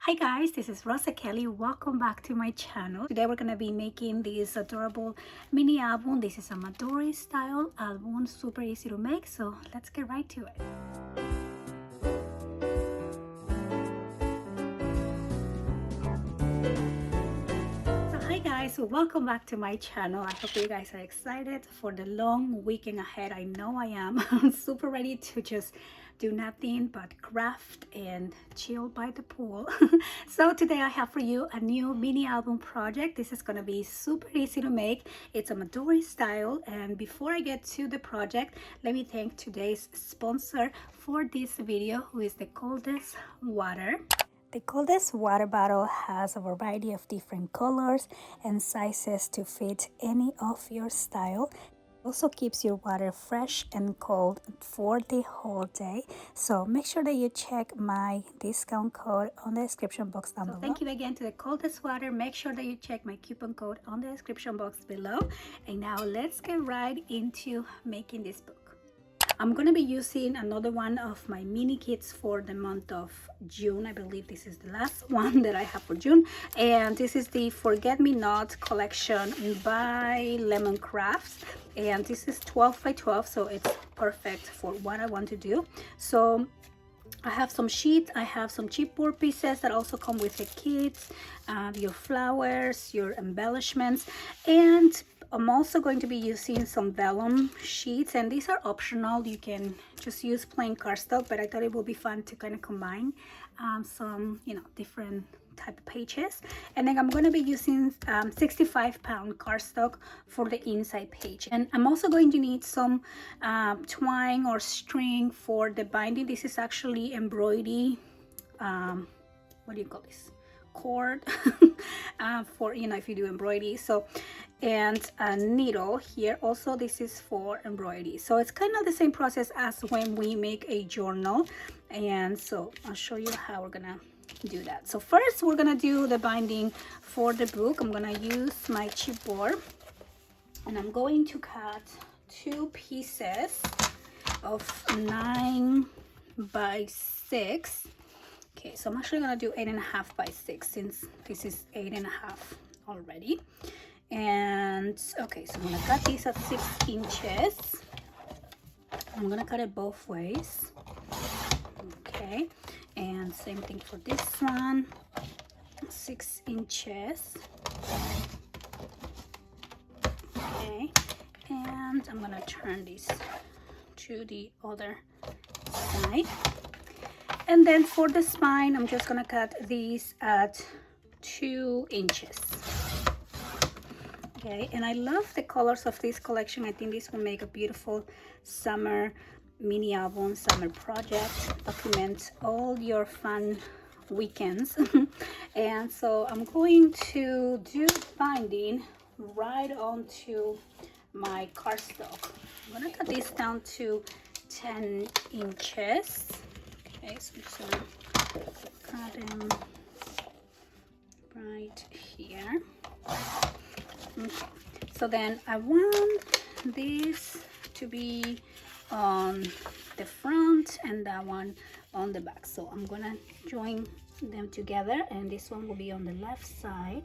Hi guys, this is Rosa Kelly. Welcome back to my channel. Today we're gonna be making this adorable mini album. This is a Midori style album, super easy to make, so let's get right to it. Hi guys, welcome back to my channel. I hope you guys are excited for the long weekend ahead. I know I am. I'm super ready to just do nothing but craft and chill by the pool. So today I have for you a new mini album project. This is gonna be super easy to make. It's a Midori style, and before I get to the project, let me thank today's sponsor for this video, who is the Coldest Water. The Coldest water bottle has a variety of different colors and sizes to fit any of your style. Also keeps your water fresh and cold for the whole day. So make sure that you check my discount code on the description box down below. Thank you again to the Coldest Water. Make sure that you check my coupon code on the description box below. And now let's get right into making this book. I'm going to be using another one of my mini kits for the month of June. I believe this is the last one that I have for June. And this is the Forget Me Not collection by Lemon Crafts. And this is 12 by 12, so it's perfect for what I want to do. So I have some sheets, I have some chipboard pieces that also come with the kits, your flowers, your embellishments, and I'm also going to be using some vellum sheets, and these are optional. You can just use plain cardstock, but I thought it would be fun to kind of combine some, different type of pages. And then I'm going to be using 65-pound cardstock for the inside page. And I'm also going to need some twine or string for the binding. This is actually embroidery, what do you call this? Cord for if you do embroidery. So, and a needle here also. This is for embroidery, so it's kind of the same process as when we make a journal. And so I'll show you how we're gonna do that. So first we're gonna do the binding for the book. I'm gonna use my chipboard, and I'm going to cut 2 pieces of 9 by 6. Okay, so I'm actually gonna do 8.5 by 6 since this is 8.5 already. And okay, so I'm gonna cut these at 6 inches. I'm gonna cut it both ways. Okay, and same thing for this one, 6 inches. Okay, and I'm gonna turn this to the other side. And then for the spine, I'm just gonna cut these at 2 inches. Okay, and I love the colors of this collection. I think this will make a beautiful summer mini album, summer project. Document all your fun weekends. And so I'm going to do binding right onto my cardstock. I'm gonna cut this down to 10 inches. Okay, so I'm just gonna cut them right here. Okay, so then I want this to be on the front and that one on the back. So I'm gonna join them together, and this one will be on the left side,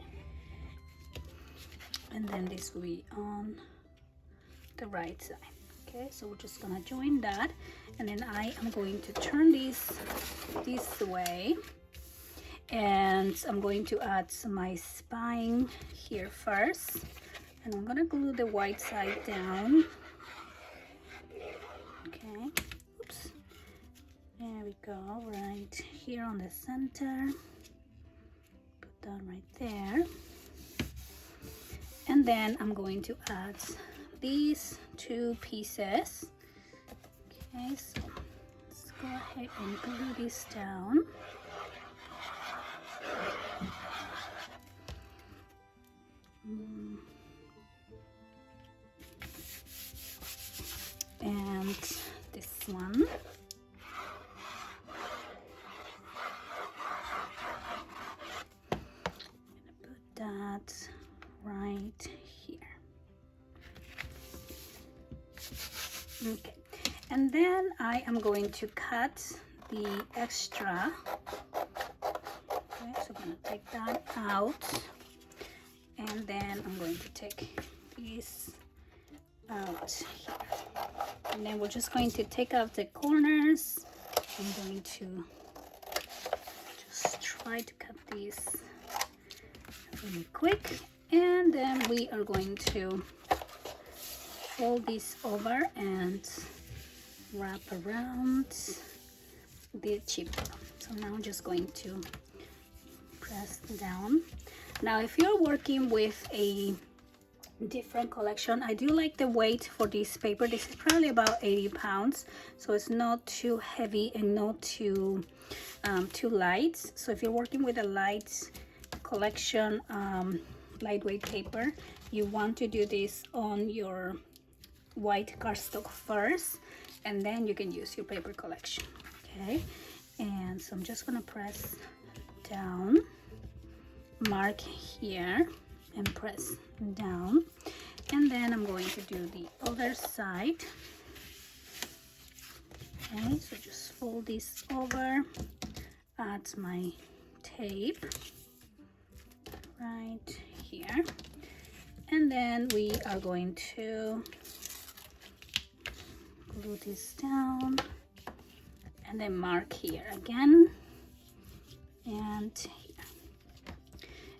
and then this will be on the right side. Okay, so we're just gonna join that, and then I am going to turn this way, and I'm going to add my spine here first, and I'm gonna glue the white side down. Okay, oops, there we go, right here on the center. Put that right there, and then I'm going to add these 2 pieces. Okay, so let's go ahead and glue this down. And this one. Put that right here. Okay, and then I am going to cut the extra. Okay, gonna take that out, and then I'm going to take this out here, and then we're just going to take out the corners. I'm going to just try to cut these really quick, and then we are going to fold this over and wrap around the chipboard. So now I'm just going to press down. Now if you're working with a different collection, I do like the weight for this paper. This is probably about 80 pounds, so it's not too heavy and not too light. So if you're working with a light collection, lightweight paper, you want to do this on your white cardstock first, and then you can use your paper collection. Okay, and so I'm just gonna press down, mark here, and press down, and then I'm going to do the other side. Okay, so just fold this over, add my tape right here, and then we are going to glue this down, and then mark here again and here,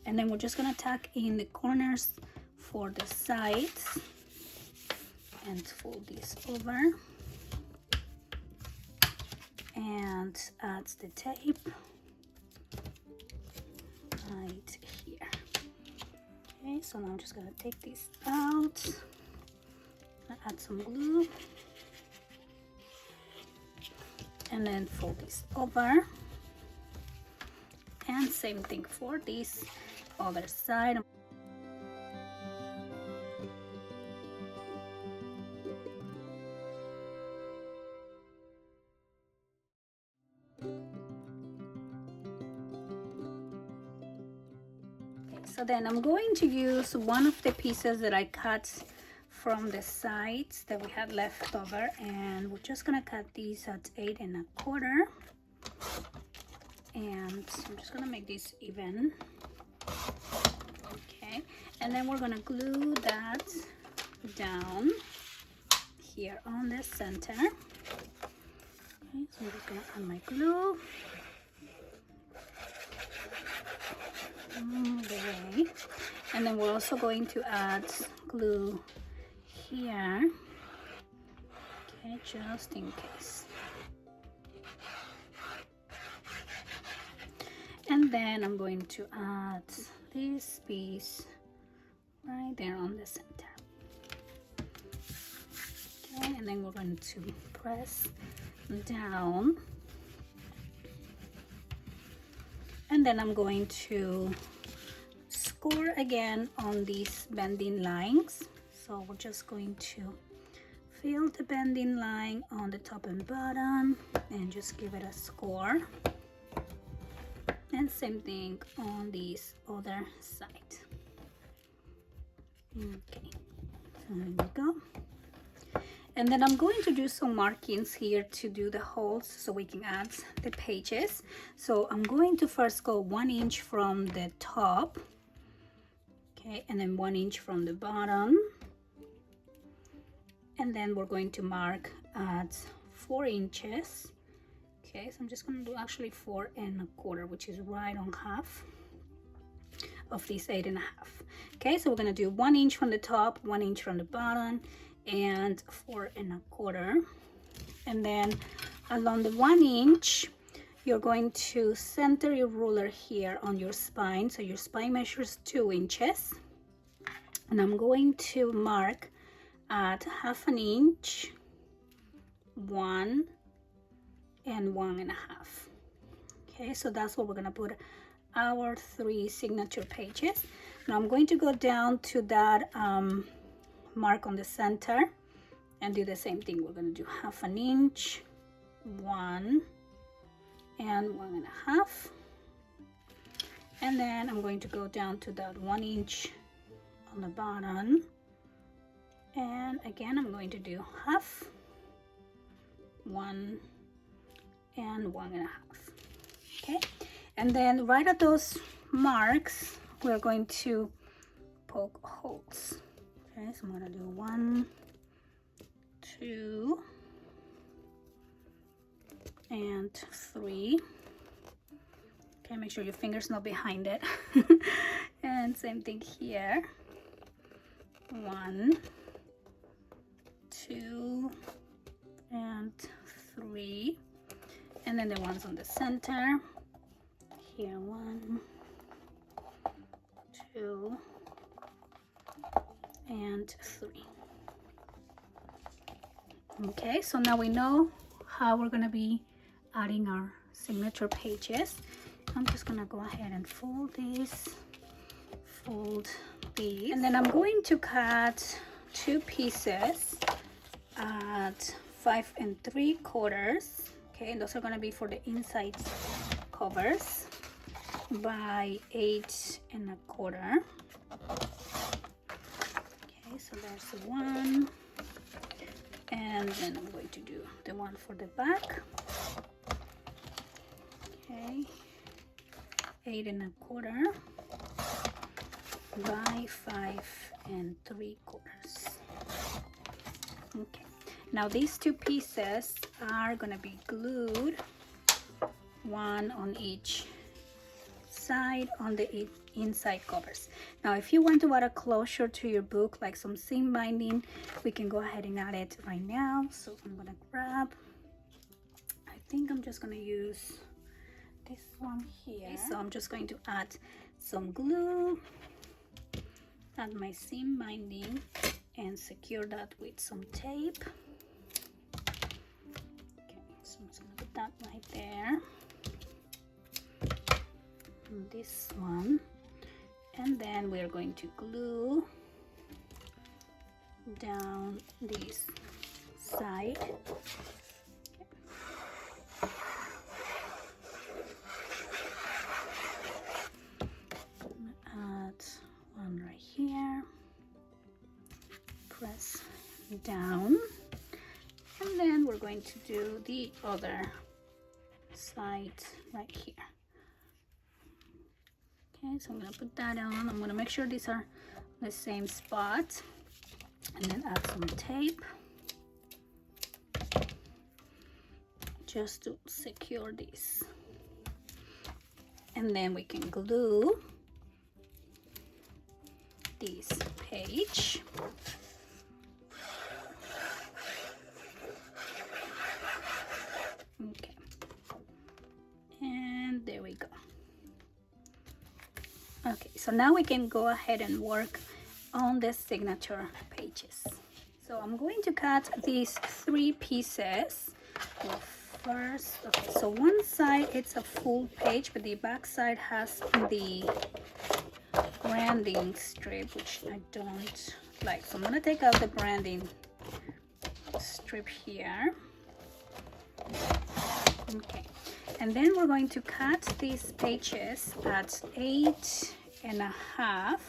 and then we're just gonna tack in the corners for the sides and fold this over and add the tape right here. Okay, so now I'm just gonna take this out, add some glue, and then fold this over, and same thing for this other side. So then I'm going to use one of the pieces that I cut from the sides that we had left over, and we're just gonna cut these at 8 1/4, and I'm just gonna make this even. Okay, and then we're gonna glue that down here on the center. Okay, so I'm just gonna add my glue all the way, and then we're also going to add glue here, okay, just in case. And then I'm going to add this piece right there on the center. Okay, and then we're going to press down, and then I'm going to score again on these bending lines. So we're just going to fill the bending line on the top and bottom and just give it a score, and same thing on this other side. Okay, so there we go. And then I'm going to do some markings here to do the holes so we can add the pages. So I'm going to first go 1 inch from the top, okay, and then 1 inch from the bottom, and then we're going to mark at 4 inches. Okay, so I'm just going to do actually 4 1/4, which is right on half of this 8 1/2. Okay, so we're going to do 1 inch from the top, 1 inch from the bottom, and 4 1/4. And then along the 1 inch, you're going to center your ruler here on your spine. So your spine measures 2 inches, and I'm going to mark at 1/2 inch, 1 and 1 1/2. Okay, so that's what we're gonna put our 3 signature pages. Now I'm going to go down to that mark on the center and do the same thing. We're gonna do 1/2 inch, 1 and 1 1/2, and then I'm going to go down to that 1 inch on the bottom, and again I'm going to do 1/2, 1 and 1 1/2. Okay, and then right at those marks, we're going to poke holes. Okay, so I'm gonna do 1, 2, and 3. Okay, make sure your finger's not behind it. And same thing here. 1, 2, and 3. And then the ones on the center. Here, 1, 2, and 3. Okay, so now we know how we're gonna be adding our signature pages. I'm just gonna go ahead and fold these, and then I'm going to cut 2 pieces at 5 3/4. Okay, and those are gonna be for the inside covers by 8 1/4. Okay, so there's 1, and then I'm going to do the one for the back. Okay, 8 1/4 by 5 3/4. Okay, now these 2 pieces are gonna be glued, one on each side on the inside covers. Now if you want to add a closure to your book, like some seam binding, we can go ahead and add it right now. So I'm gonna grab, I think I'm just gonna use this one here. Okay, so I'm just going to add some glue, add my seam binding, and secure that with some tape. Okay, so I'm just gonna put that right there. And this one, and then we're going to glue down this side. Add one right here, press down, and then we're going to do the other side right here. Okay, so I'm gonna put that on. I'm gonna make sure these are the same spot, and then add some tape just to secure this, and then we can glue this page. Okay, and there we go. Okay, so now we can go ahead and work on the signature pages. So I'm going to cut these 3 pieces. Well, first, okay, so one side it's a full page, but the back side has the branding strip, which I don't like. So I'm gonna take out the branding strip here. Okay, and then we're going to cut these pages at 8 1/2.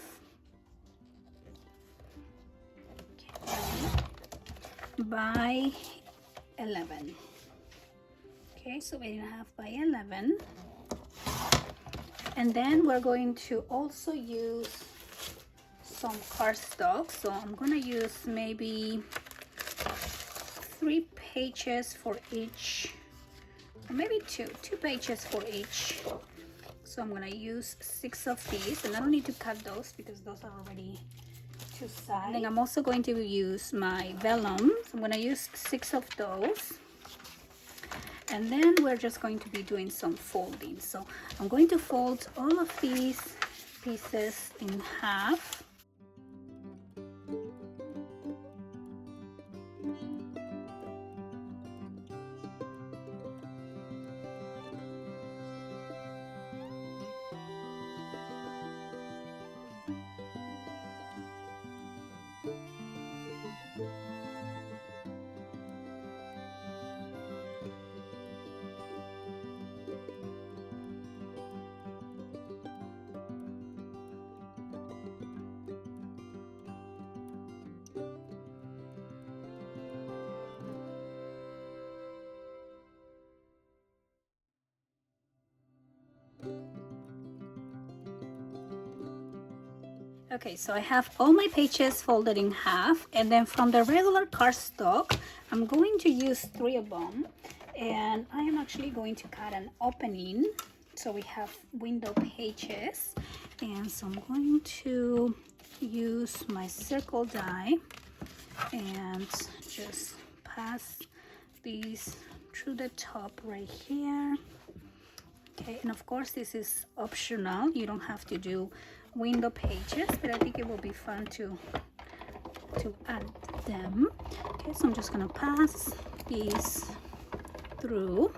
Okay, by 11. Okay, so 8 1/2 by 11. And then we're going to also use some cardstock. So I'm gonna use maybe 3 pages for each, or maybe two pages for each. So I'm gonna use 6 of these, and I don't need to cut those because those are already 2 sides. And then I'm also going to use my vellum, so I'm gonna use 6 of those. And then we're just going to be doing some folding. So I'm going to fold all of these pieces in half. Okay, so I have all my pages folded in half, and then from the regular cardstock, I'm going to use 3 of them, and I am actually going to cut an opening so we have window pages. And so I'm going to use my circle die and just pass these through the top right here. Okay, and of course this is optional, you don't have to do window pages, but I think it will be fun to add them. Okay, so I'm just gonna pass these through.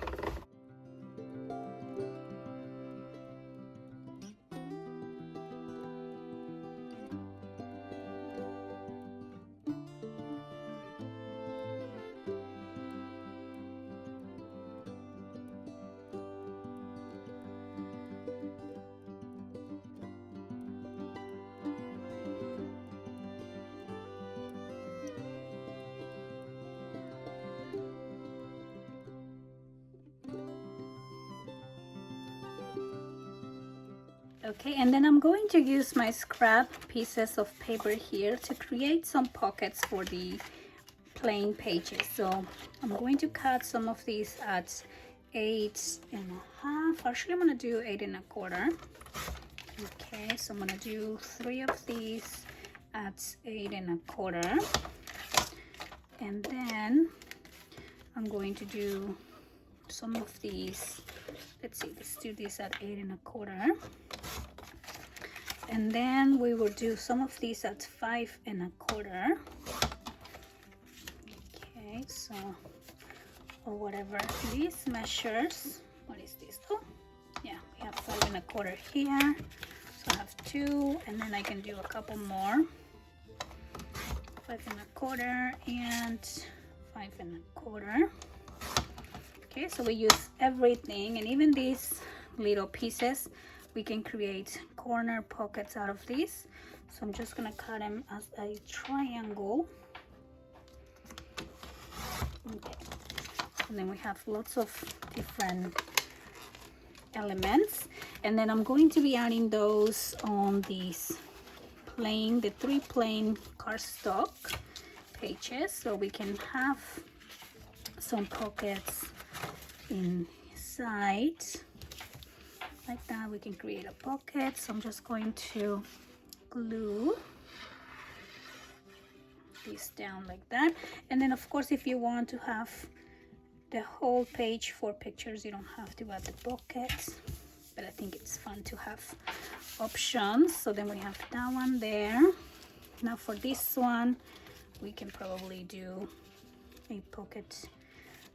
Okay, and then I'm going to use my scrap pieces of paper here to create some pockets for the plain pages. So I'm going to cut some of these at 8.5. Actually, I'm going to do 8 1/4. Okay, so I'm going to do 3 of these at 8 1/4. And then I'm going to do some of these. Let's do this at 8 1/4. And then we will do some of these at 5 1/4. Okay, so, or whatever these measures. What is this? Oh, yeah, we have 5 1/4 here. So I have 2, and then I can do a couple more. 5 1/4 and 5 1/4. Okay, so we use everything, and even these little pieces, we can create corner pockets out of these. So I'm just gonna cut them as a triangle. Okay, and then we have lots of different elements, and then I'm going to be adding those on these plain, the 3 plain cardstock pages, so we can have some pockets inside. Like that, we can create a pocket. So I'm just going to glue this down like that. And then of course, if you want to have the whole page for pictures, you don't have to add the pockets, but I think it's fun to have options. So then we have that one there. Now for this one, we can probably do a pocket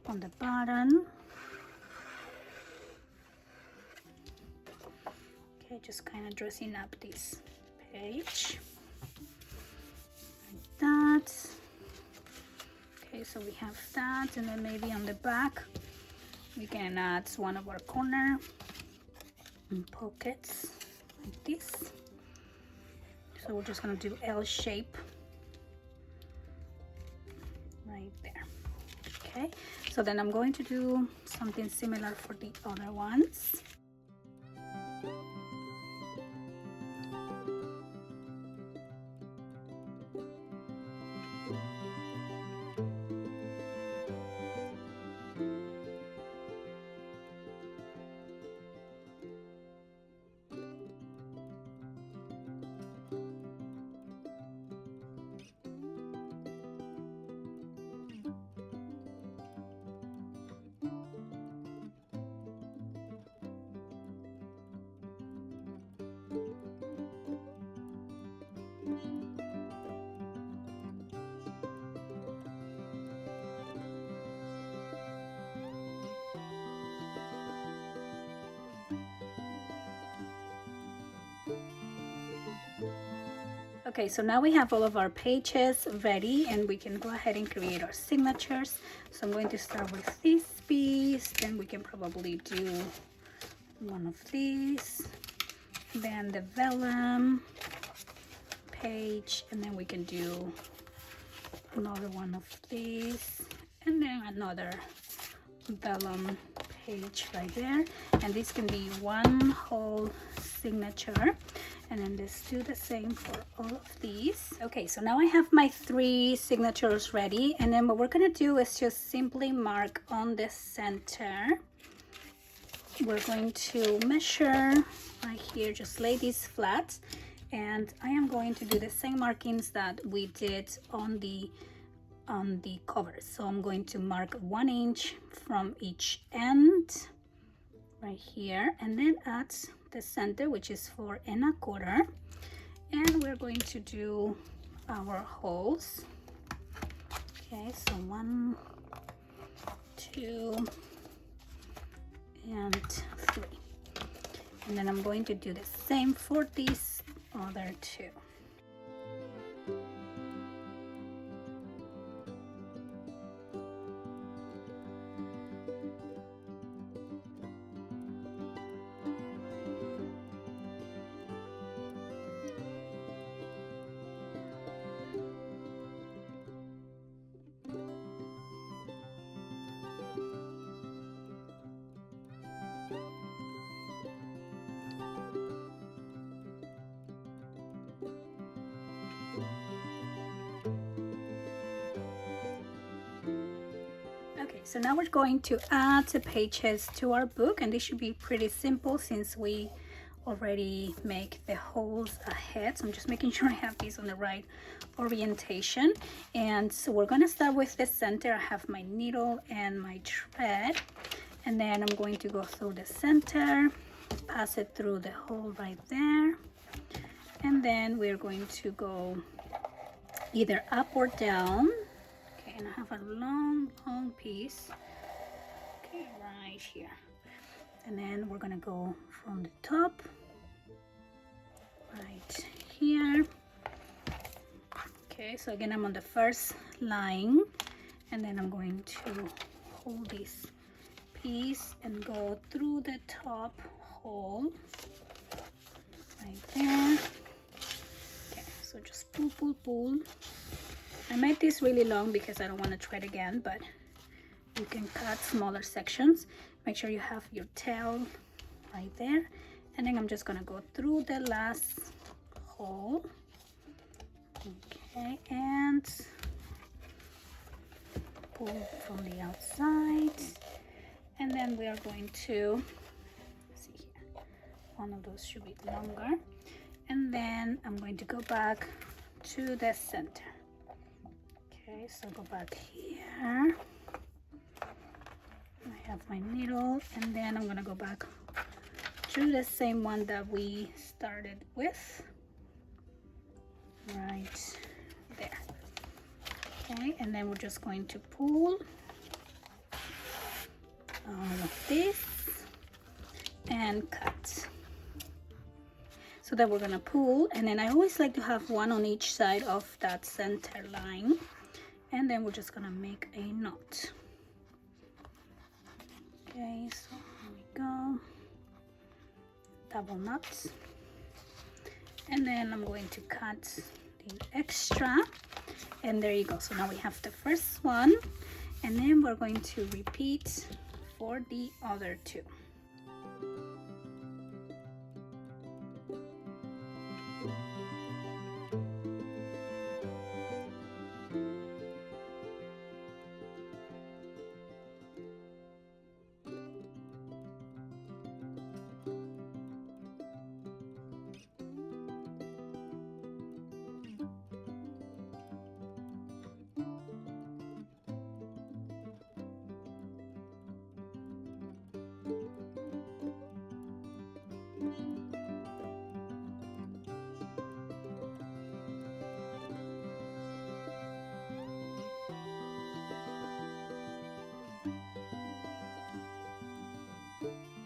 on the bottom. Okay, just kind of dressing up this page like that. Okay, so we have that, and then maybe on the back we can add one of our corner pockets like this. So we're just gonna do L shape right there. Okay, so then I'm going to do something similar for the other ones. Okay, so now we have all of our pages ready, and we can go ahead and create our signatures. So I'm going to start with this piece, then we can probably do one of these, then the vellum page, and then we can do another one of these, and then another vellum page right there. And this can be one whole signature, and then just do the same for all of these. Okay, so now I have my 3 signatures ready, and then what we're gonna do is just simply mark on the center. We're going to measure right here, just lay these flat, and I am going to do the same markings that we did on the cover. So I'm going to mark 1 inch from each end right here, and then at the center, which is 4 1/4, and we're going to do our holes. Okay, so 1, 2, and 3, and then I'm going to do the same for these other 2. Okay, so now we're going to add the pages to our book, and this should be pretty simple since we already make the holes ahead. So I'm just making sure I have these on the right orientation. And so we're going to start with the center. I have my needle and my thread, and then I'm going to go through the center, pass it through the hole right there, and then we're going to go either up or down. And I have a long piece, okay, right here, and then we're gonna go from the top right here. Okay, so again, I'm on the first line, and then I'm going to hold this piece and go through the top hole right there. Okay, so just pull. I made this really long because I don't want to thread again, but you can cut smaller sections. Make sure you have your tail right there, and then I'm just gonna go through the last hole. Okay, and pull from the outside, and then we are going to see here. One of those should be longer, and then I'm going to go back to the center. Okay, so go back here. I have my needle, and then I'm gonna go back to the same one that we started with, right there. Okay, and then we're just going to pull all of this and cut. So that we're gonna pull, and then I always like to have one on each side of that center line. And then we're just gonna make a knot. Okay, so here we go, double knots, and then I'm going to cut the extra, and there you go. So now we have the first one, and then we're going to repeat for the other 2.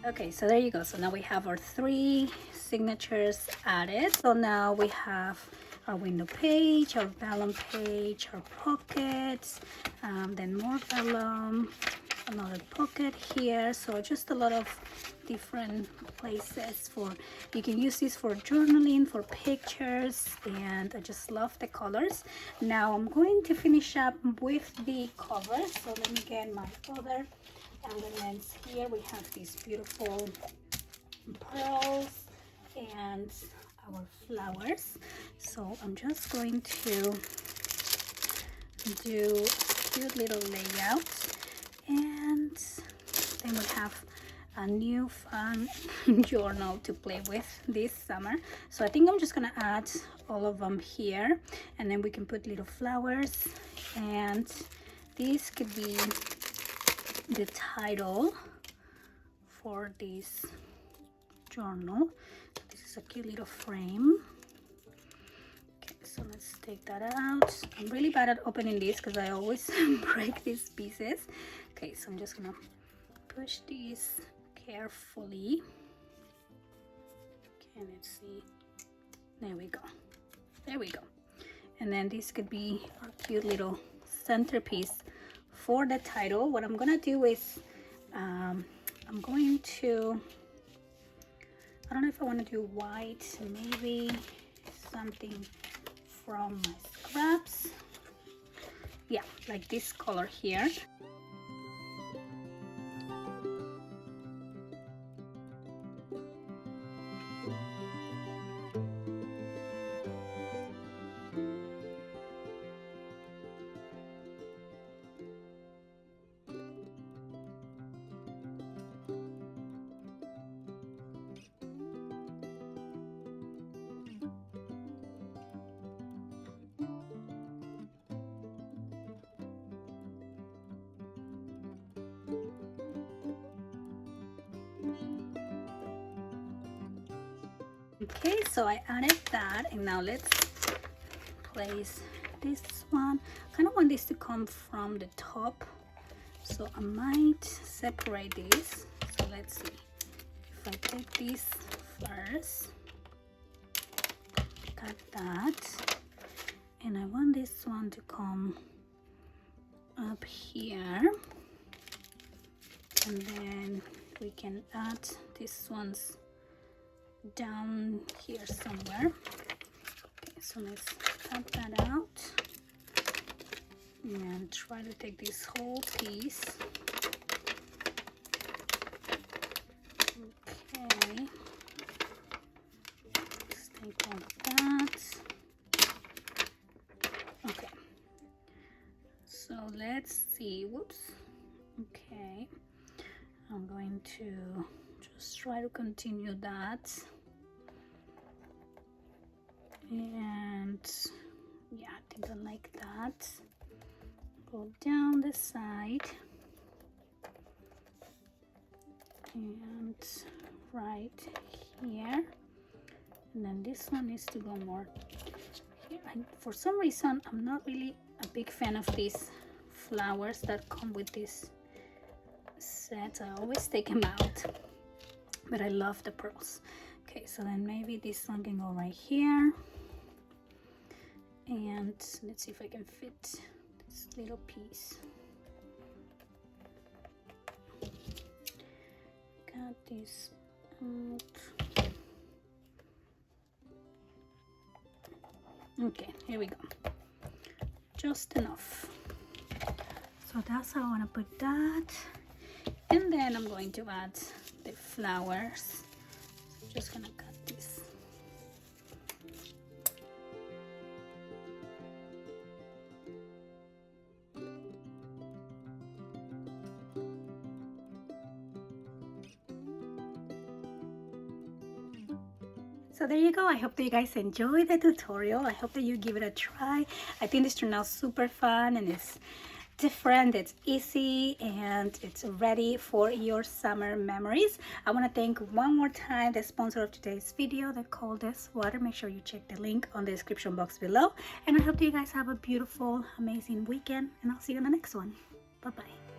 Okay, so there you go. So now we have our 3 signatures added. So now we have our window page, our vellum page, our pockets, then more vellum, another pocket here. So just a lot of different places for, you can use this for journaling, for pictures, and I just love the colors. Now I'm going to finish up with the cover. So let me get my other elements here. We have these beautiful pearls and our flowers. So I'm just going to do a cute little layout, and then we have a new fun journal to play with this summer. So I think I'm just gonna add all of them here, and then we can put little flowers, and this could be the title for this journal. This is a cute little frame. Okay, so let's take that out. I'm really bad at opening this because I always break these pieces. Okay, so I'm just gonna push these carefully. Okay, let's see. There we go. There we go. And then this could be our cute little centerpiece for the title. What I'm gonna do is I'm going to, I don't know if I want to do white, maybe something from my scraps. Yeah, like this color here. Okay, so I added that, and now let's place this one. Kind of want this to come from the top, so I might separate this. So let's see, if I take this first, cut that, and I want this one to come up here, and then we can add this one's down here somewhere. Okay, so let's cut that out and try to take this whole piece. Okay, let's take all of that. Okay, so let's see. Whoops. Okay, I'm going to just try to continue that, and yeah, I think I like that. Go down the side and right here, and then this one needs to go more here. And for some reason I'm not really a big fan of these flowers that come with this set. I always take them out, but I love the pearls. Okay, so then maybe this one can go right here, and let's see if I can fit this little piece. Got this out. Okay, here we go. Just enough. So that's how I want to put that, and then I'm going to add the flowers. Just gonna cut this. So there you go. I hope that you guys enjoyed the tutorial. I hope that you give it a try. I think this turned out super fun, and it's different, it's easy, and it's ready for your summer memories. I want to thank one more time the sponsor of today's video, the coldest water. Make sure you check the link on the description box below, and I hope you guys have a beautiful, amazing weekend, and I'll see you in the next one. Bye bye.